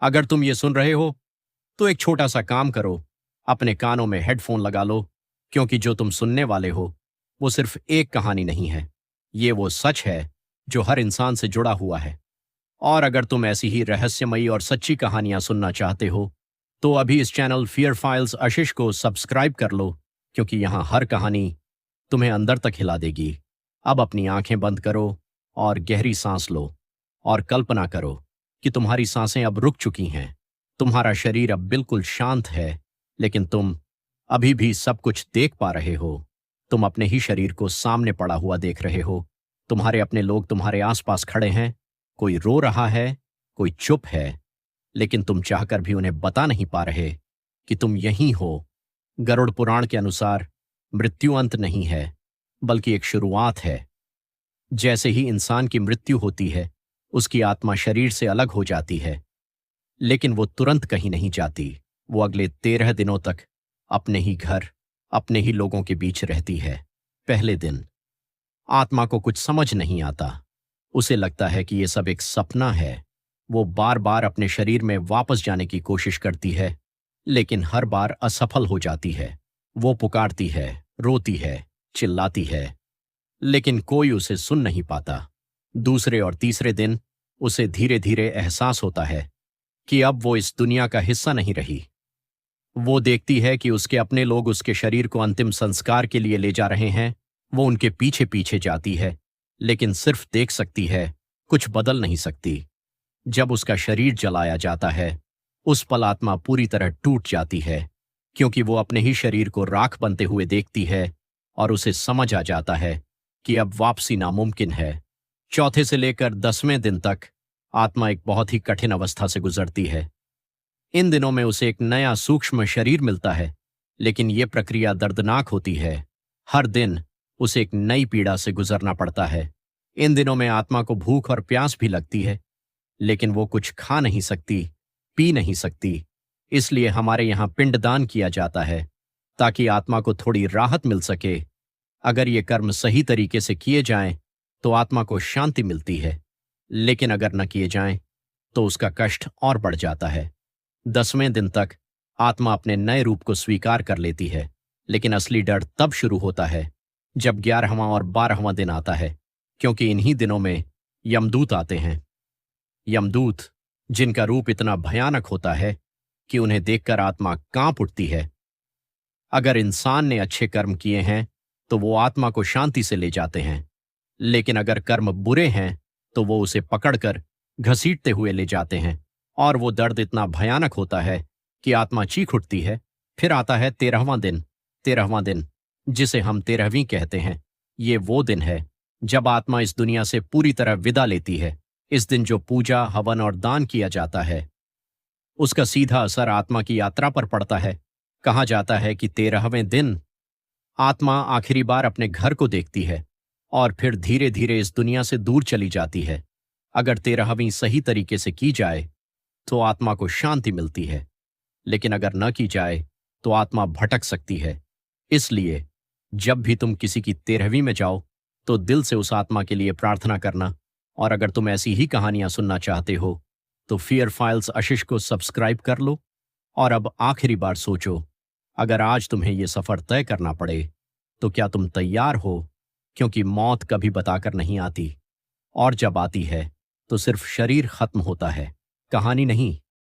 अगर तुम ये सुन रहे हो तो एक छोटा सा काम करो, अपने कानों में हेडफोन लगा लो, क्योंकि जो तुम सुनने वाले हो वो सिर्फ एक कहानी नहीं है, ये वो सच है जो हर इंसान से जुड़ा हुआ है। और अगर तुम ऐसी ही रहस्यमयी और सच्ची कहानियां सुनना चाहते हो तो अभी इस चैनल फियर फाइल्स आशीष को सब्सक्राइब कर लो, क्योंकि यहाँ हर कहानी तुम्हें अंदर तक हिला देगी। अब अपनी आंखें बंद करो और गहरी सांस लो और कल्पना करो कि तुम्हारी सांसें अब रुक चुकी हैं। तुम्हारा शरीर अब बिल्कुल शांत है, लेकिन तुम अभी भी सब कुछ देख पा रहे हो। तुम अपने ही शरीर को सामने पड़ा हुआ देख रहे हो। तुम्हारे अपने लोग तुम्हारे आसपास खड़े हैं, कोई रो रहा है, कोई चुप है, लेकिन तुम चाहकर भी उन्हें बता नहीं पा रहे कि तुम यहीं हो। गरुड़ पुराण के अनुसार मृत्यु अंत नहीं है, बल्कि एक शुरुआत है। जैसे ही इंसान की मृत्यु होती है, उसकी आत्मा शरीर से अलग हो जाती है, लेकिन वो तुरंत कहीं नहीं जाती। वो अगले 13 दिनों तक अपने ही घर, अपने ही लोगों के बीच रहती है। पहले दिन आत्मा को कुछ समझ नहीं आता। उसे लगता है कि ये सब एक सपना है। वो बार बार अपने शरीर में वापस जाने की कोशिश करती है, लेकिन हर बार असफल हो जाती है। वो पुकारती है, रोती है, चिल्लाती है, लेकिन कोई उसे सुन नहीं पाता। दूसरे और तीसरे दिन उसे धीरे धीरे एहसास होता है कि अब वो इस दुनिया का हिस्सा नहीं रही। वो देखती है कि उसके अपने लोग उसके शरीर को अंतिम संस्कार के लिए ले जा रहे हैं। वो उनके पीछे पीछे जाती है, लेकिन सिर्फ देख सकती है, कुछ बदल नहीं सकती। जब उसका शरीर जलाया जाता है, उस पल आत्मा पूरी तरह टूट जाती है, क्योंकि वो अपने ही शरीर को राख बनते हुए देखती है और उसे समझ आ जाता है कि अब वापसी नामुमकिन है। चौथे से लेकर 10वें दिन तक आत्मा एक बहुत ही कठिन अवस्था से गुजरती है। इन दिनों में उसे एक नया सूक्ष्म शरीर मिलता है, लेकिन यह प्रक्रिया दर्दनाक होती है। हर दिन उसे एक नई पीड़ा से गुजरना पड़ता है। इन दिनों में आत्मा को भूख और प्यास भी लगती है, लेकिन वो कुछ खा नहीं सकती, पी नहीं सकती। इसलिए हमारे यहाँ पिंडदान किया जाता है, ताकि आत्मा को थोड़ी राहत मिल सके। अगर ये कर्म सही तरीके से किए जाएं तो आत्मा को शांति मिलती है, लेकिन अगर न किए जाएं तो उसका कष्ट और बढ़ जाता है। 10वें दिन तक आत्मा अपने नए रूप को स्वीकार कर लेती है, लेकिन असली डर तब शुरू होता है जब 11वां और 12वां दिन आता है, क्योंकि इन्हीं दिनों में यमदूत आते हैं। यमदूत, जिनका रूप इतना भयानक होता है कि उन्हें देखकर आत्मा कांप उठती है। अगर इंसान ने अच्छे कर्म किए हैं तो वो आत्मा को शांति से ले जाते हैं, लेकिन अगर कर्म बुरे हैं तो वो उसे पकड़कर घसीटते हुए ले जाते हैं, और वो दर्द इतना भयानक होता है कि आत्मा चीख उठती है। फिर आता है 13वां दिन। 13वां दिन, जिसे हम 13वीं कहते हैं, ये वो दिन है जब आत्मा इस दुनिया से पूरी तरह विदा लेती है। इस दिन जो पूजा, हवन और दान किया जाता है, उसका सीधा असर आत्मा की यात्रा पर पड़ता है। कहा जाता है कि 13वें दिन आत्मा आखिरी बार अपने घर को देखती है और फिर धीरे धीरे इस दुनिया से दूर चली जाती है। अगर 13वीं सही तरीके से की जाए तो आत्मा को शांति मिलती है, लेकिन अगर न की जाए तो आत्मा भटक सकती है। इसलिए जब भी तुम किसी की 13वीं में जाओ तो दिल से उस आत्मा के लिए प्रार्थना करना। और अगर तुम ऐसी ही कहानियां सुनना चाहते हो तो फियर फाइल्स आशीष को सब्सक्राइब कर लो। और अब आखिरी बार सोचो, अगर आज तुम्हें यह सफर तय करना पड़े तो क्या तुम तैयार हो? क्योंकि मौत कभी बताकर नहीं आती, और जब आती है तो सिर्फ शरीर खत्म होता है, कहानी नहीं।